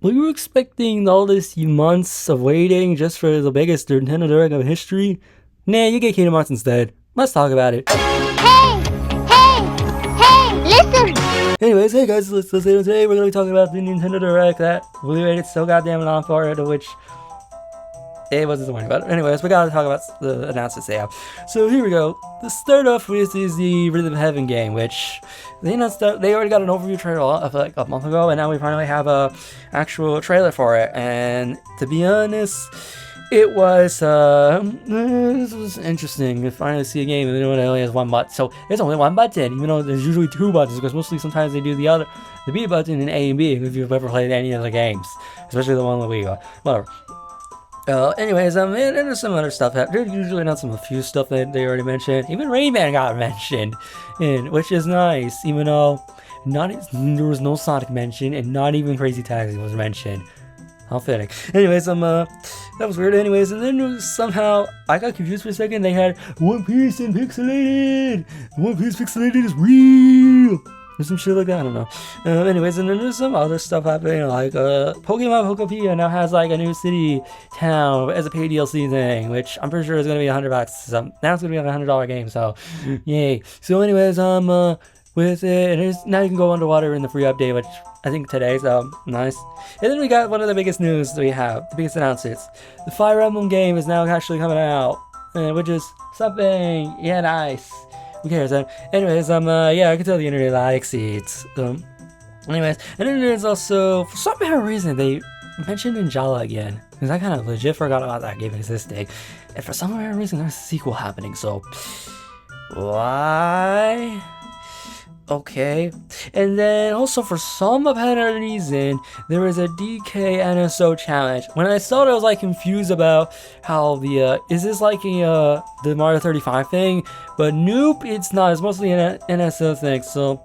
Were you expecting all this months of waiting just for the biggest Nintendo Direct of history? Nah, you get Kingdom Hearts instead. Let's talk about it. Hey, hey, listen! Anyways, hey guys, let's today we're gonna be talking about the Nintendo Direct that we waited so goddamn long for, to which it was disappointing. But anyways, we gotta talk about the announcements they have. So here we go. To start off with is the Rhythm of Heaven game, which they announced that they already got an overview trailer of like a month ago, and now we finally have a actual trailer for it. And to be honest, it was interesting to finally see a game that only has one button. So it's only one button, even though there's usually two buttons, because mostly sometimes they do the B button in A and B if you've ever played any of the games, especially the one that we got. Whatever. Anyways, and there's some other stuff. There's usually not a few stuff that they already mentioned. Even Rayman got mentioned, which is nice, even though there was no Sonic mention, and not even Crazy Taxi was mentioned. How fitting. Anyways, that was weird. Anyways, and then somehow I got confused for a second. They had One Piece and Pixelated. One Piece Pixelated is real. Or some shit like that, I don't know. Anyways, and then there's some other stuff happening, like Pokemon Pokepedia now has like a new city town as a paid DLC thing, which I'm pretty sure is gonna be $100. So now it's gonna be like a $100 game. So, yay. So, anyways, with it, now you can go underwater in the free update, which I think today, so nice. And then we got one of the biggest news that we have, the biggest announcements. The Fire Emblem game is now actually coming out, which is something, yeah, nice. Who cares? Anyways, yeah, I can tell the internet likes it. Anyways, and then there's also, for some reason, they mentioned Ninjala again, because I kind of legit forgot about that game existing. And for some reason, there's a sequel happening, so why? Okay, and then also for some apparent reason, there was a DK NSO challenge. When I saw it, I was like confused about how is this like the Mario 35 thing? But nope, it's not. It's mostly an NSO thing. So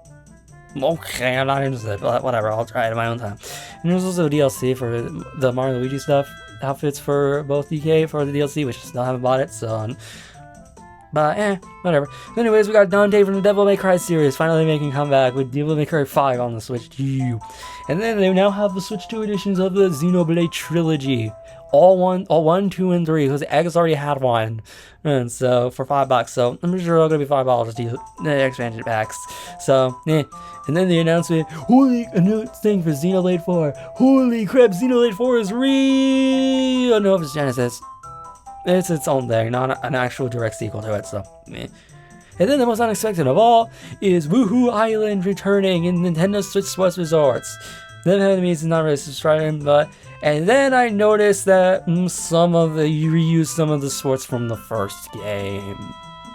okay, I'm not interested. But whatever, I'll try it at my own time. And there's also a DLC for the Mario Luigi stuff, outfits for both DK for the DLC, which I still haven't bought it. So. But, whatever. Anyways, we got Dante from the Devil May Cry series finally making a comeback with Devil May Cry 5 on the Switch 2. And then they now have the Switch 2 editions of the Xenoblade Trilogy. All 1, 2, and 3, because Eggs already had one. And so, for $5. So, I'm sure it's going to be $5 to the expansion packs. So, And then the announcement, a new thing for Xenoblade 4. Holy crap, Xenoblade 4 is real! No, it's Genesis. It's its own thing, not an actual direct sequel to it, so meh. And then the most unexpected of all is Woohoo Island returning in Nintendo Switch Sports Resorts. Them enemies is not really subscribing, and then I noticed that you reused some of the sports from the first game.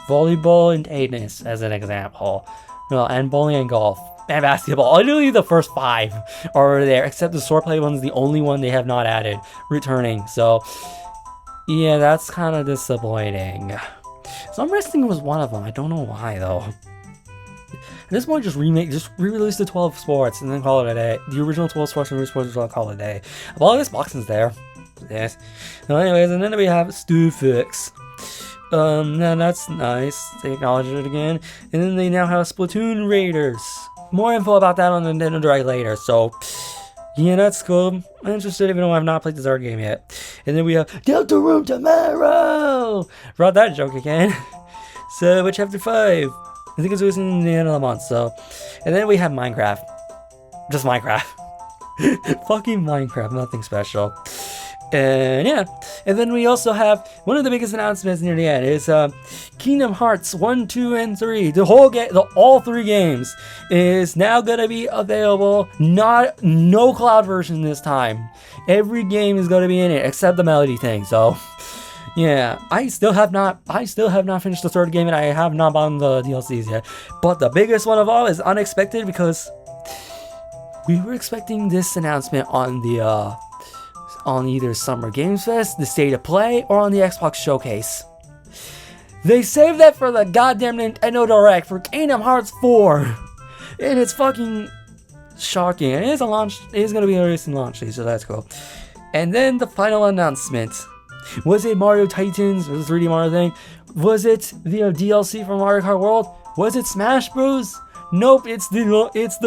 Volleyball and tennis, as an example. And bowling and golf. And basketball. Literally the first 5 are there, except the swordplay one's the only one they have not added, returning, so yeah, that's kind of disappointing. Some Wrestling was one of them. I don't know why, though. At this point, just re-release the 12 sports and then call it a day. The original 12 sports and re-sports will call it a day. Well, this boxing's there. Yes. So anyways, and then we have Stufix. Now that's nice. They acknowledge it again. And then they now have Splatoon Raiders. More info about that on the Nintendo Direct later, so yeah, that's cool. I'm interested, even though I have not played this art game yet. And then we have Deltarune tomorrow! Brought that joke again. So, with Chapter 5. I think it's releasing the end of the month, so. And then we have Minecraft. Just Minecraft. Fucking Minecraft, nothing special. And yeah. And then we also have one of the biggest announcements near the end is Kingdom Hearts 1, 2, and 3. All 3 games is now gonna be available. No cloud version this time. Every game is gonna be in it except the melody thing. So yeah, I still have not finished the 3rd game, and I have not bought the DLCs yet. But the biggest one of all is unexpected, because we were expecting this announcement on the on either Summer Games Fest, the State of Play, or on the Xbox Showcase. They saved that for the goddamn Nintendo Direct for Kingdom Hearts 4. And it's fucking shocking. And it is going to be a recent launch date, so that's cool. And then the final announcement. Was it Mario Titans, or the 3D Mario thing? Was it the DLC for Mario Kart World? Was it Smash Bros? Nope, it's the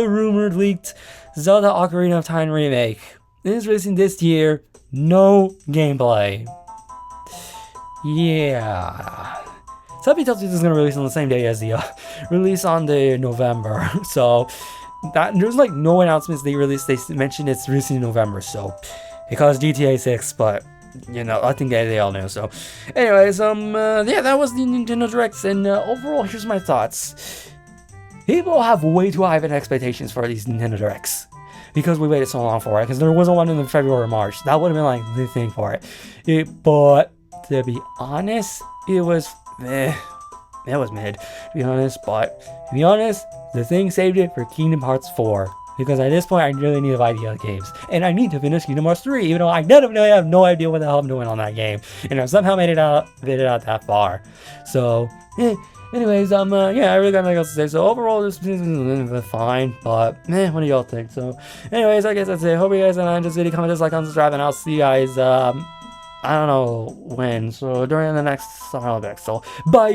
rumored leaked Zelda Ocarina of Time remake. it is releasing this year. No gameplay. Yeah. Somebody tells me this is gonna release on the same day as the release on the November. So that there's like no announcements they released. They mentioned it's releasing in November. So because GTA 6, but you know, I think they all know. So, anyways, yeah, that was the Nintendo Directs, and overall, here's my thoughts. People have way too high of expectations for these Nintendo Directs because we waited so long for it. Because there wasn't one in February or March. That would have been like the thing for it. But to be honest, it was meh. It was mid, to be honest. But to be honest, the thing saved it for Kingdom Hearts 4. Because at this point, I really need to buy the other games. And I need to finish Kingdom Hearts 3, even though I definitely have no idea what the hell I'm doing on that game. And I somehow made it out that far. So, anyways, yeah, I really got nothing else to say. So overall, this is fine, but what do y'all think? So, anyways, I guess that's it. Hope you guys enjoyed this video. Comment, dislike, subscribe, and I'll see you guys, I don't know when. So during the next Summer Olympics. So, bye!